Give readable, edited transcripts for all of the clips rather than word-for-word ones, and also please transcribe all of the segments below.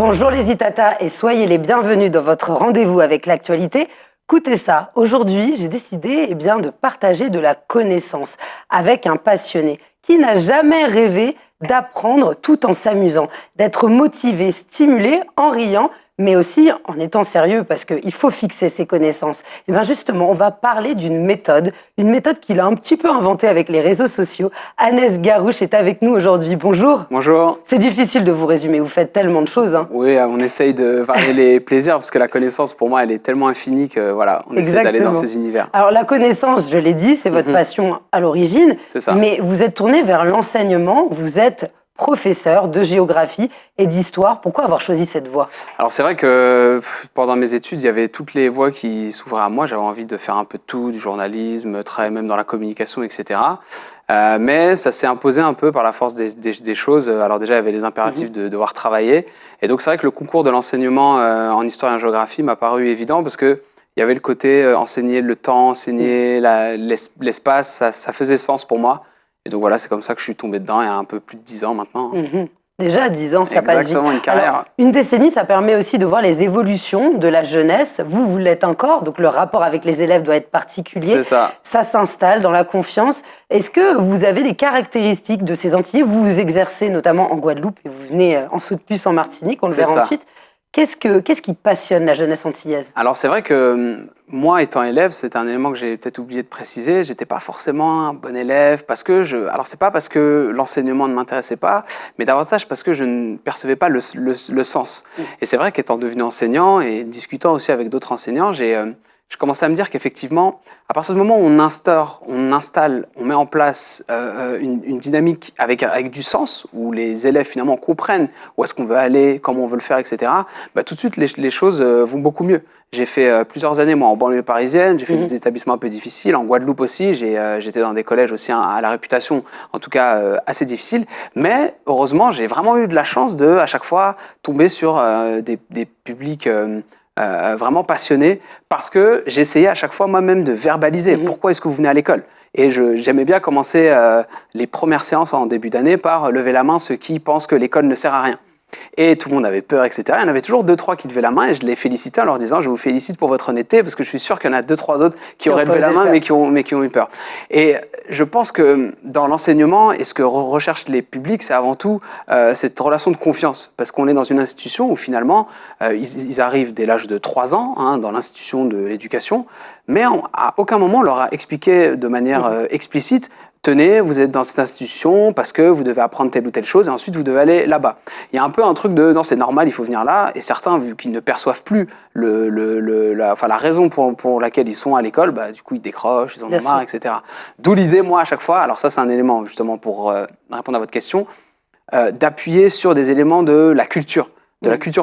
Bonjour les Itata et soyez les bienvenus dans votre rendez-vous avec l'actualité. Écoutez ça, aujourd'hui j'ai décidé de partager de la connaissance avec un passionné qui n'a jamais rêvé d'apprendre tout en s'amusant, d'être motivé, stimulé en riant, mais aussi en étant sérieux parce qu'il faut fixer ses connaissances. Et bien justement, on va parler d'une méthode qu'il a un petit peu inventée avec les réseaux sociaux. Hannes Garouche est avec nous aujourd'hui. Bonjour. Bonjour. C'est difficile de vous résumer, vous faites tellement de choses. Oui, on essaye de varier les plaisirs parce que la connaissance, pour moi, elle est tellement infinie que voilà, on essaie d'aller dans ces univers. Alors la connaissance, je l'ai dit, c'est votre passion à l'origine. C'est ça. Mais vous êtes tourné vers l'enseignement, vous êtes professeur de géographie et d'histoire. Pourquoi avoir choisi cette voie? Alors c'est vrai que pendant mes études, il y avait toutes les voies qui s'ouvraient à moi. J'avais envie de faire un peu de tout, du journalisme, travailler même dans la communication, etc. Mais ça s'est imposé un peu par la force des choses. Alors déjà, il y avait les impératifs de devoir travailler. Et donc c'est vrai que le concours de l'enseignement en histoire et en géographie m'a paru évident parce que il y avait le côté enseigner le temps, enseigner l'espace, ça faisait sens pour moi. Et donc voilà, c'est comme ça que je suis tombé dedans il y a un peu plus de 10 ans maintenant. Déjà, 10 ans, ça passe vite. Exactement, une carrière. Alors, une décennie, ça permet aussi de voir les évolutions de la jeunesse. Vous l'êtes encore, donc le rapport avec les élèves doit être particulier. C'est ça. Ça s'installe dans la confiance. Est-ce que vous avez des caractéristiques de ces Antillais? Vous vous exercez notamment en Guadeloupe et vous venez en saut de puce en Martinique, on le verra ensuite. Qu'est-ce qui passionne la jeunesse antillaise? Alors c'est vrai que moi, étant élève, c'est un élément que j'ai peut-être oublié de préciser. J'étais pas forcément un bon élève parce que alors c'est pas parce que l'enseignement ne m'intéressait pas, mais davantage parce que je ne percevais pas le sens. Et c'est vrai qu'étant devenu enseignant et discutant aussi avec d'autres enseignants, je commençais à me dire qu'effectivement, à partir du moment où on installe, on met en place une dynamique avec du sens, où les élèves finalement comprennent où est-ce qu'on veut aller, comment on veut le faire, etc., bah, tout de suite les choses vont beaucoup mieux. J'ai fait plusieurs années moi en banlieue parisienne, j'ai fait des établissements un peu difficiles, en Guadeloupe aussi, j'étais dans des collèges aussi à la réputation, en tout cas assez difficile, mais heureusement j'ai vraiment eu de la chance de à chaque fois tomber sur des publics vraiment passionné parce que j'essayais à chaque fois moi-même de verbaliser pourquoi est-ce que vous venez à l'école. Et j'aimais bien commencer les premières séances en début d'année par lever la main ceux qui pensent que l'école ne sert à rien. Et tout le monde avait peur, etc. Il y en avait toujours 2-3 qui levaient la main et je les félicitais en leur disant je vous félicite pour votre honnêteté parce que je suis sûr qu'il y en a 2-3 autres qui auraient levé la main mais qui ont eu peur. Et je pense que dans l'enseignement et ce que recherchent les publics, c'est avant tout cette relation de confiance parce qu'on est dans une institution où finalement ils arrivent dès l'âge de 3 ans dans l'institution de l'éducation, mais à aucun moment on leur a expliqué de manière explicite tenez, vous êtes dans cette institution parce que vous devez apprendre telle ou telle chose et ensuite vous devez aller là-bas. Il y a un peu un truc de non, c'est normal, il faut venir là. Et certains, vu qu'ils ne perçoivent plus la raison pour laquelle ils sont à l'école, bah, du coup ils décrochent, ils en ont marre, etc. D'où l'idée, moi, à chaque fois, alors ça c'est un élément justement pour répondre à votre question, d'appuyer sur des éléments de la culture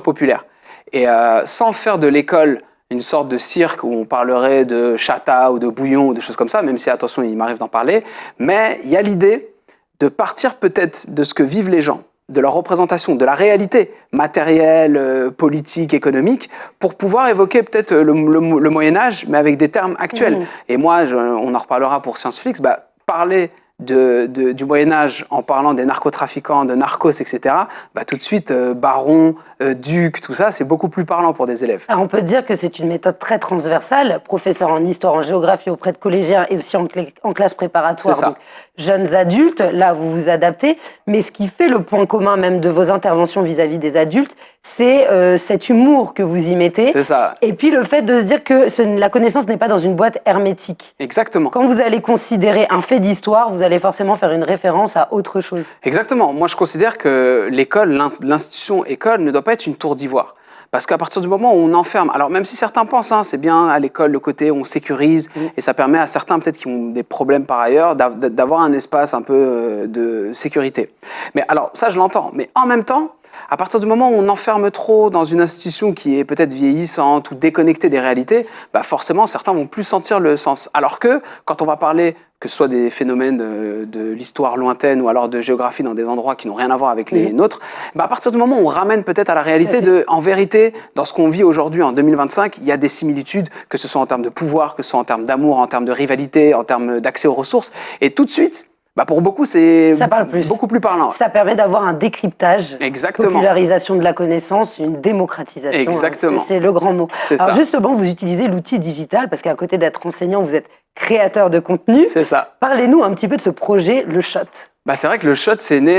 populaire. Et sans faire de l'école une sorte de cirque où on parlerait de chata ou de bouillon ou de choses comme ça, même si, attention, il m'arrive d'en parler. Mais il y a l'idée de partir peut-être de ce que vivent les gens, de leur représentation, de la réalité matérielle, politique, économique, pour pouvoir évoquer peut-être le Moyen-Âge, mais avec des termes actuels. Et moi, on en reparlera pour Scienceflix, parler du Moyen-Âge en parlant des narcotrafiquants, de narcos, etc., bah, tout de suite, baron, duc, tout ça, c'est beaucoup plus parlant pour des élèves. Alors on peut dire que c'est une méthode très transversale, professeur en histoire, en géographie auprès de collégiens et aussi en classe préparatoire, donc jeunes adultes, là vous vous adaptez, mais ce qui fait le point commun même de vos interventions vis-à-vis des adultes, c'est cet humour que vous y mettez, et puis le fait de se dire que la connaissance n'est pas dans une boîte hermétique. Exactement. Quand vous allez considérer un fait d'histoire, vous allez forcément faire une référence à autre chose. Exactement. Moi, je considère que l'école, l'institution école ne doit pas être une tour d'ivoire. Parce qu'à partir du moment où on enferme, alors même si certains pensent, c'est bien à l'école le côté où on sécurise, et ça permet à certains peut-être qui ont des problèmes par ailleurs d'avoir un espace un peu de sécurité. Mais alors ça, je l'entends. Mais en même temps, à partir du moment où on enferme trop dans une institution qui est peut-être vieillissante ou déconnectée des réalités, bah forcément, certains vont plus sentir le sens. Alors que, quand on va parler, que ce soit des phénomènes de l'histoire lointaine ou alors de géographie dans des endroits qui n'ont rien à voir avec les nôtres, bah à partir du moment où on ramène peut-être à la réalité en vérité, dans ce qu'on vit aujourd'hui en 2025, il y a des similitudes, que ce soit en termes de pouvoir, que ce soit en termes d'amour, en termes de rivalité, en termes d'accès aux ressources. Et tout de suite, Bah pour beaucoup, c'est Ça parle plus. beaucoup plus parlant. Ça permet d'avoir un décryptage, Exactement. popularisation de la connaissance, une démocratisation. Exactement. C'est le grand mot. C'est Alors ça. justement, vous utilisez l'outil digital parce qu'à côté d'être enseignant, vous êtes créateur de contenu. C'est ça. Parlez-nous un petit peu de ce projet, Le Shot. Bah c'est vrai que le shot c'est né.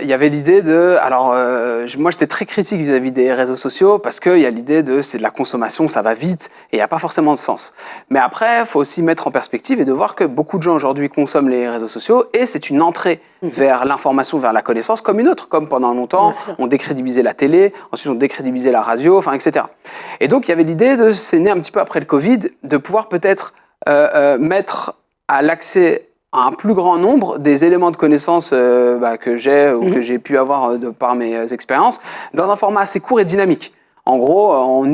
Il y avait l'idée de. Alors moi j'étais très critique vis-à-vis des réseaux sociaux parce qu'il y a l'idée de c'est de la consommation, ça va vite et il n'y a pas forcément de sens. Mais après, il faut aussi mettre en perspective et de voir que beaucoup de gens aujourd'hui consomment les réseaux sociaux et c'est une entrée vers l'information, vers la connaissance comme une autre, comme pendant longtemps on décrédibilisait la télé, ensuite on décrédibilisait la radio, enfin etc. Et donc il y avait l'idée de, c'est né un petit peu après le Covid, de pouvoir peut-être mettre à l'accès à un plus grand nombre des éléments de connaissance que j'ai ou que j'ai pu avoir de par mes expériences dans un format assez court et dynamique. En gros, en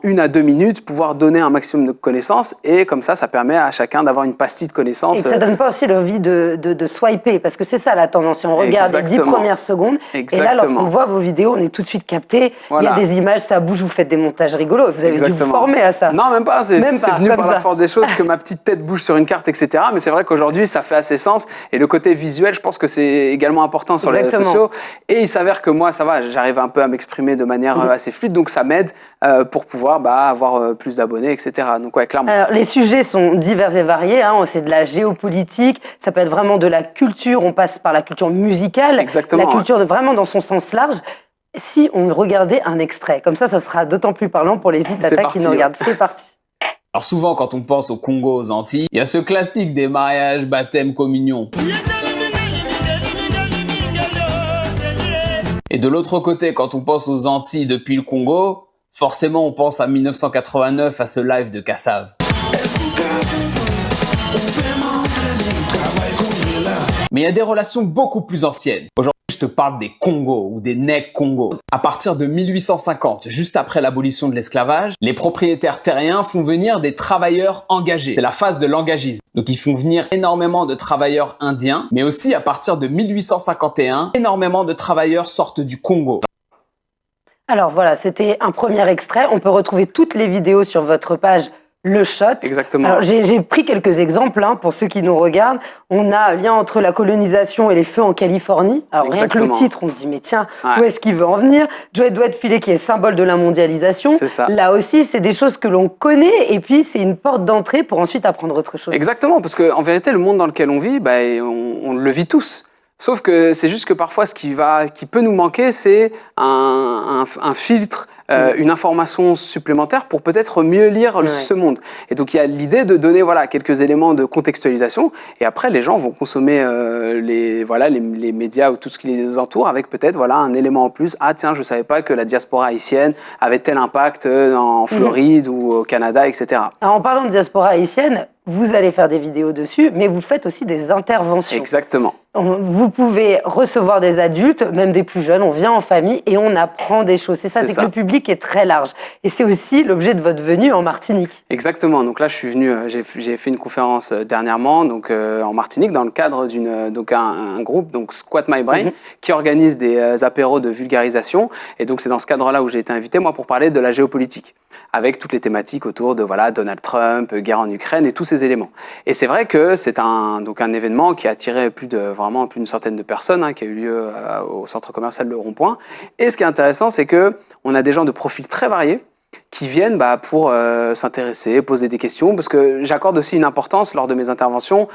1 à 2 minutes, pouvoir donner un maximum de connaissances et comme ça permet à chacun d'avoir une pastille de connaissances. Et que ça donne pas aussi l'envie de swiper, parce que c'est ça la tendance. Si on regarde les 10 premières secondes, et là, lorsqu'on voit vos vidéos, on est tout de suite capté. Voilà. Il y a des images, ça bouge, vous faites des montages rigolos. Vous avez dû vous former à ça. Non, même pas. C'est venu par la force des choses que ma petite tête bouge sur une carte, etc. Mais c'est vrai qu'aujourd'hui, ça fait assez sens. Et le côté visuel, je pense que c'est également important sur les réseaux sociaux. Et il s'avère que moi, ça va, j'arrive un peu à m'exprimer de manière assez fluide. Donc ça m'aide pour pouvoir avoir plus d'abonnés, etc. Donc ouais, clairement. Alors, les sujets sont divers et variés. C'est de la géopolitique, ça peut être vraiment de la culture. On passe par la culture musicale, exactement, la culture vraiment dans son sens large. Si on regardait un extrait, comme ça sera d'autant plus parlant pour les Itata qui nous regardent. C'est parti. Alors souvent, quand on pense au Congo, aux Antilles, il y a ce classique des mariages, baptêmes, communions. Et de l'autre côté, quand on pense aux Antilles depuis le Congo, forcément on pense à 1989, à ce live de Kassav. Mais il y a des relations beaucoup plus anciennes. Aujourd'hui, je te parle des Congos ou des Nègres Congo. À partir de 1850, juste après l'abolition de l'esclavage, les propriétaires terriens font venir des travailleurs engagés. C'est la phase de l'engagisme. Donc ils font venir énormément de travailleurs indiens, mais aussi à partir de 1851, énormément de travailleurs sortent du Congo. Alors voilà, c'était un premier extrait. On peut retrouver toutes les vidéos sur votre page Le Shot. Exactement. Alors, j'ai pris quelques exemples pour ceux qui nous regardent. On a un lien entre la colonisation et les feux en Californie. Alors rien que le titre, on se dit mais tiens, où est-ce qu'il veut en venir? Joey Dwight Filet qui est symbole de la mondialisation. C'est ça. Là aussi, c'est des choses que l'on connaît et puis c'est une porte d'entrée pour ensuite apprendre autre chose. Exactement, parce qu'en vérité, le monde dans lequel on vit, on le vit tous. Sauf que c'est juste que parfois, ce qui peut nous manquer, c'est un filtre, une information supplémentaire pour peut-être mieux lire ce monde. Et donc, il y a l'idée de donner quelques éléments de contextualisation. Et après, les gens vont consommer les médias ou tout ce qui les entoure avec peut-être un élément en plus. Ah tiens, je ne savais pas que la diaspora haïtienne avait tel impact en Floride ou au Canada, etc. Alors, en parlant de diaspora haïtienne, vous allez faire des vidéos dessus, mais vous faites aussi des interventions. Exactement. Vous pouvez recevoir des adultes, même des plus jeunes, on vient en famille et on apprend des choses. C'est ça, c'est que le public est très large. Et c'est aussi l'objet de votre venue en Martinique. Exactement. Donc là, je suis venu, j'ai fait une conférence dernièrement en Martinique dans le cadre un groupe, donc Squat My Brain, qui organise des apéros de vulgarisation. Et donc c'est dans ce cadre-là où j'ai été invité, moi, pour parler de la géopolitique, avec toutes les thématiques autour de Donald Trump, guerre en Ukraine et tous ces éléments. Et c'est vrai que c'est un événement qui a attiré plus d'une centaine de personnes, qui a eu lieu au centre commercial Le Rond-Point. Et ce qui est intéressant, c'est que on a des gens de profils très variés qui viennent pour s'intéresser, poser des questions, parce que j'accorde aussi une importance lors de mes interventions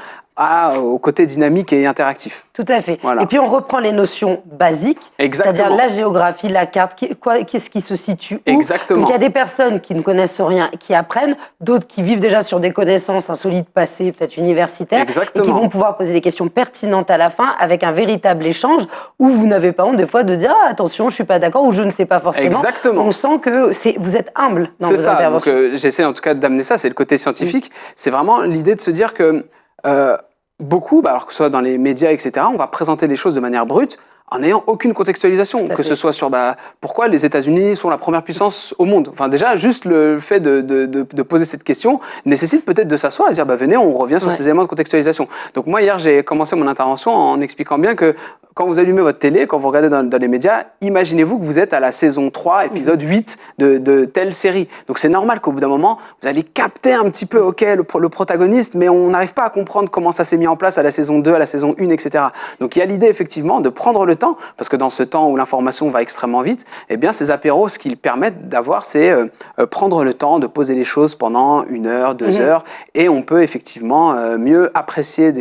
au côté dynamique et interactif. Tout à fait. Voilà. Et puis on reprend les notions basiques, c'est-à-dire la géographie, la carte, qu'est-ce qui se situe où. Exactement. Donc il y a des personnes qui ne connaissent rien, qui apprennent, d'autres qui vivent déjà sur des connaissances, un solide passé, peut-être universitaire, Exactement. et qui vont pouvoir poser des questions pertinentes à la fin avec un véritable échange où vous n'avez pas honte des fois de dire attention, je suis pas d'accord ou je ne sais pas forcément. Exactement. On sent que vous êtes humble dans vos interventions. Donc j'essaie en tout cas d'amener ça, c'est le côté scientifique. C'est vraiment l'idée de se dire que beaucoup, alors que ce soit dans les médias, etc., on va présenter les choses de manière brute en n'ayant aucune contextualisation, que ce soit sur pourquoi les États-Unis sont la première puissance au monde. Enfin déjà, juste le fait de poser cette question nécessite peut-être de s'asseoir et de dire venez, on revient sur ces éléments de contextualisation. Donc moi hier, j'ai commencé mon intervention en expliquant bien que quand vous allumez votre télé, quand vous regardez dans les médias, imaginez-vous que vous êtes à la saison 3, épisode 8 de telle série. Donc c'est normal qu'au bout d'un moment, vous allez capter un petit peu, ok, le protagoniste, mais on n'arrive pas à comprendre comment ça s'est mis en place à la saison 2, à la saison 1, etc. Donc il y a l'idée effectivement de prendre le temps, parce que dans ce temps où l'information va extrêmement vite, eh bien ces apéros, ce qu'ils permettent d'avoir, c'est prendre le temps de poser les choses pendant 1 heure, 2 heures, et on peut effectivement mieux apprécier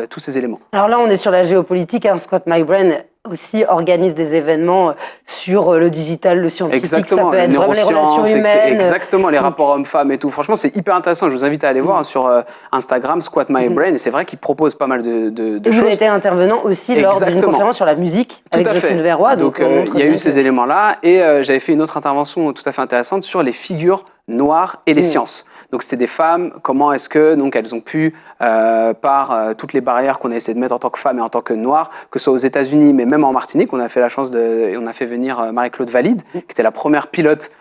tous ces éléments. Alors là, on est sur la géopolitique, hein. Scott McBrain aussi organise des événements sur le digital, le scientifique, exactement, ça peut être vraiment les relations humaines. Exactement, les rapports hommes-femmes et tout. Franchement, c'est hyper intéressant. Je vous invite à aller voir sur Instagram, Squat My Brain, et c'est vrai qu'il propose pas mal de choses. Vous avez été intervenant aussi lors d'une conférence sur la musique avec Jocelyne Verroy. Donc il y a eu ces éléments-là, et j'avais fait une autre intervention tout à fait intéressante sur les figures noires et les sciences. Donc c'était des femmes, comment est-ce que donc elles ont pu, par toutes les barrières qu'on a essayé de mettre en tant que femmes et en tant que noires, que ce soit aux États-Unis, mais même en Martinique, on a fait la chance et on a fait venir Marie-Claude Valide, qui était la première pilote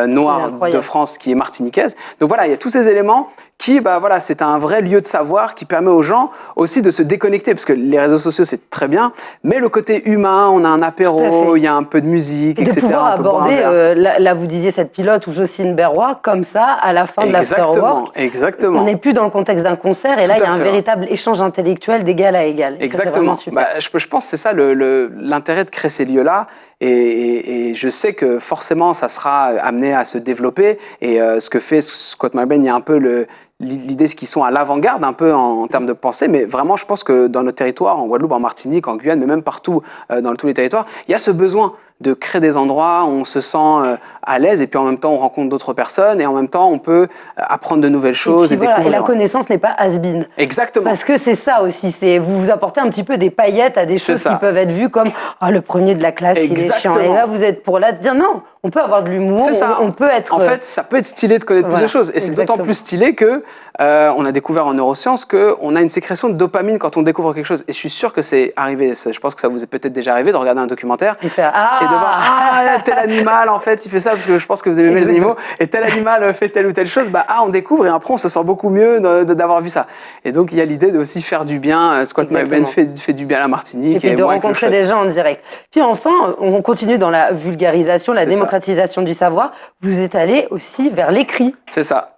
noire de France qui est martiniquaise. Donc voilà, il y a tous ces éléments qui, voilà, c'est un vrai lieu de savoir qui permet aux gens aussi de se déconnecter, parce que les réseaux sociaux, c'est très bien, mais le côté humain, on a un apéro, il y a un peu de musique, etc. Et de pouvoir aborder, là vous disiez cette pilote ou Jocelyne Berroy, comme ça, à la fin de l'afterwork. Exactement. On n'est plus dans le contexte d'un concert, et là, il y a un véritable échange intellectuel d'égal à égal. Et exactement. ça, c'est vraiment super. Je pense que c'est ça l'intérêt de créer ces lieux-là, et je sais que forcément, ça sera amené à se développer, et ce que fait Scott McBrain, il y a un peu l'idée qu'ils sont à l'avant-garde un peu en termes de pensée, mais vraiment je pense que dans nos territoires, en Guadeloupe, en Martinique, en Guyane, mais même partout dans tous les territoires, il y a ce besoin de créer des endroits où on se sent à l'aise, et puis en même temps on rencontre d'autres personnes, et en même temps on peut apprendre de nouvelles choses et découvrir. Et la connaissance n'est pas has-been. Exactement. Parce que c'est ça aussi, vous apportez un petit peu des paillettes à des choses qui peuvent être vues comme le premier de la classe, il est chiant. Et là vous êtes pour là de dire non, on peut avoir de l'humour, on peut être... En fait, ça peut être stylé de connaître plus de choses, et c'est d'autant plus stylé que on a découvert en neurosciences qu'on a une sécrétion de dopamine quand on découvre quelque chose. Et je suis sûr que c'est arrivé, je pense que ça vous est peut-être déjà arrivé de regarder un documentaire et de voir tel animal en fait il fait ça, parce que je pense que vous aimez les animaux, et tel animal fait telle ou telle chose, on découvre, et après on se sent beaucoup mieux d'avoir vu ça. Et donc il y a l'idée de aussi faire du bien. Scott McBrain fait du bien à la Martinique. Et puis de rencontrer des gens en direct. Puis enfin, on continue dans la vulgarisation, la démocratisation du savoir. Vous êtes allé aussi vers l'écrit. C'est ça.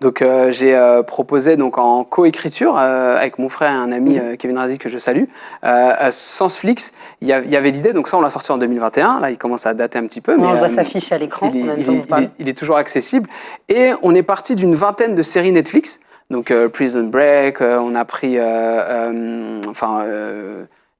Donc j'ai proposé donc en coécriture avec mon frère et un ami Kevin Razi que je salue, Senseflix. Il y avait l'idée, donc ça on l'a sorti en 2021. Là il commence à dater un petit peu. Mais, on voit s'afficher à l'écran. Il est toujours accessible. Et on est parti d'une vingtaine de séries Netflix. Donc Prison Break, on a pris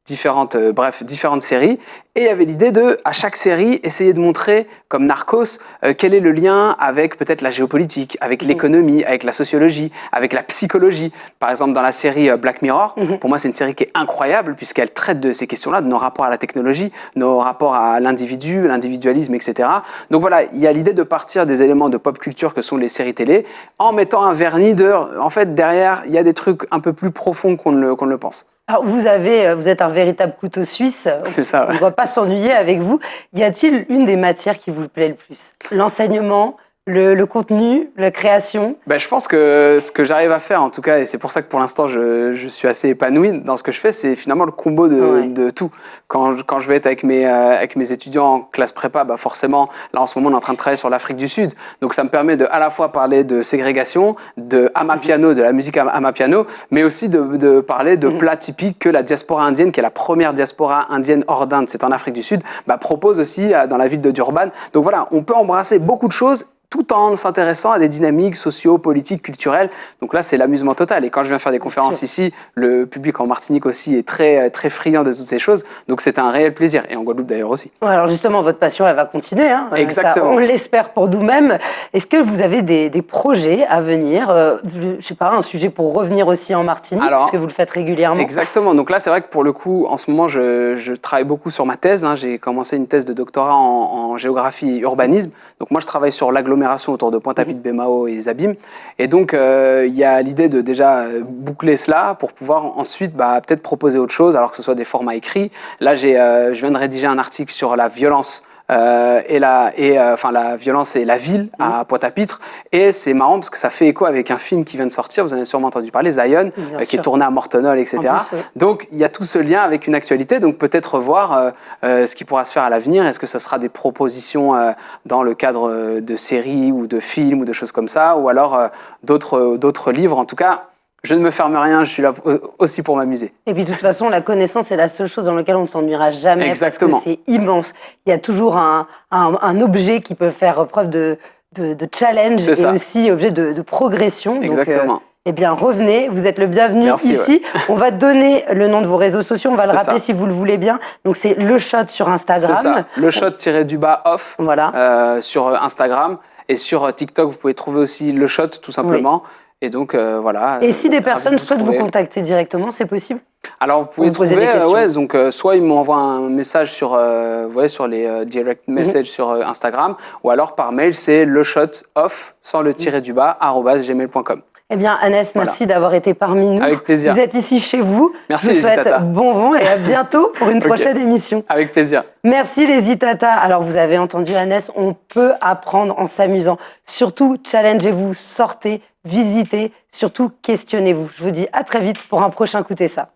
différentes séries, et il y avait l'idée de, à chaque série, essayer de montrer, comme Narcos, quel est le lien avec peut-être la géopolitique, avec l'économie, avec la sociologie, avec la psychologie. Par exemple, dans la série Black Mirror, pour moi c'est une série qui est incroyable, puisqu'elle traite de ces questions-là, de nos rapports à la technologie, nos rapports à l'individu, l'individualisme, etc. Donc voilà, il y a l'idée de partir des éléments de pop culture que sont les séries télé, en mettant un vernis en fait, derrière, il y a des trucs un peu plus profonds qu'on ne le pense. Alors vous êtes un véritable couteau suisse, on ne va pas s'ennuyer avec vous. Y a-t-il une des matières qui vous plaît le plus? L'enseignement, le contenu, la création? Je pense que ce que j'arrive à faire, en tout cas, et c'est pour ça que pour l'instant je suis assez épanoui dans ce que je fais, c'est finalement le combo de tout. Quand je vais être avec mes étudiants en classe prépa, forcément, là en ce moment on est en train de travailler sur l'Afrique du Sud, donc ça me permet de à la fois parler de ségrégation, de amapiano, de la musique amapiano, mais aussi de parler de plats typiques que la diaspora indienne, qui est la première diaspora indienne hors d'Inde, c'est en Afrique du Sud, propose aussi dans la ville de Durban. Donc voilà, on peut embrasser beaucoup de choses, tout en s'intéressant à des dynamiques socio-politiques, culturelles. Donc là, c'est l'amusement total. Et quand je viens faire des conférences ici, le public en Martinique aussi est très, très friand de toutes ces choses. Donc c'est un réel plaisir. Et en Guadeloupe d'ailleurs aussi. Alors justement, votre passion, elle va continuer. Exactement. Ça, on l'espère pour nous-mêmes. Est-ce que vous avez des projets à venir, je sais pas, un sujet pour revenir aussi en Martinique, puisque vous le faites régulièrement? Exactement. Donc là, c'est vrai que pour le coup, en ce moment, je travaille beaucoup sur ma thèse. J'ai commencé une thèse de doctorat en géographie et urbanisme. Donc moi, je travaille sur l'agglomération autour de Pointe-à-Pitre, Bémao et Zabim. Et donc, il y a l'idée de déjà boucler cela pour pouvoir ensuite peut-être proposer autre chose, alors que ce soit des formats écrits. Là, je viens de rédiger un article sur la violence la violence et la ville à Pointe-à-Pitre. Et c'est marrant parce que ça fait écho avec un film qui vient de sortir, vous en avez sûrement entendu parler, Zion, qui est tourné à Mortonol, etc. Plus, donc il y a tout ce lien avec une actualité, donc peut-être voir ce qui pourra se faire à l'avenir. Est-ce que ça sera des propositions dans le cadre de séries ou de films ou de choses comme ça, ou alors d'autres livres. En tout cas, je ne me ferme rien, je suis là aussi pour m'amuser. Et puis de toute façon, la connaissance est la seule chose dans laquelle on ne s'ennuiera jamais. Exactement. Parce que c'est immense. Il y a toujours un objet qui peut faire preuve de challenge et aussi objet de progression. Exactement. Donc, eh bien, revenez, vous êtes le bienvenu ici. Ouais. On va donner le nom de vos réseaux sociaux, on va le rappeler si vous le voulez bien. Donc c'est Le Shot sur Instagram. C'est ça, Le Shot-du-bas off sur Instagram. Et sur TikTok, vous pouvez trouver aussi Le Shot, tout simplement. Oui. Et donc, voilà. Et si des personnes souhaitent vous contacter directement, c'est possible ? Alors, vous pouvez trouver, donc, soit ils m'envoient un message sur les direct messages sur Instagram, ou alors par mail, c'est leShotOff, sans le tiret du bas, @gmail.com. Eh bien, Ahnès, merci d'avoir été parmi nous. Avec plaisir. Vous êtes ici chez vous. Merci, je vous souhaite Tata. bon vent et à bientôt pour une prochaine émission. Avec plaisir. Merci les Zitata. Alors, vous avez entendu Ahnès, on peut apprendre en s'amusant. Surtout, challengez-vous, sortez, visitez, surtout questionnez-vous. Je vous dis à très vite pour un prochain Écoutez ça.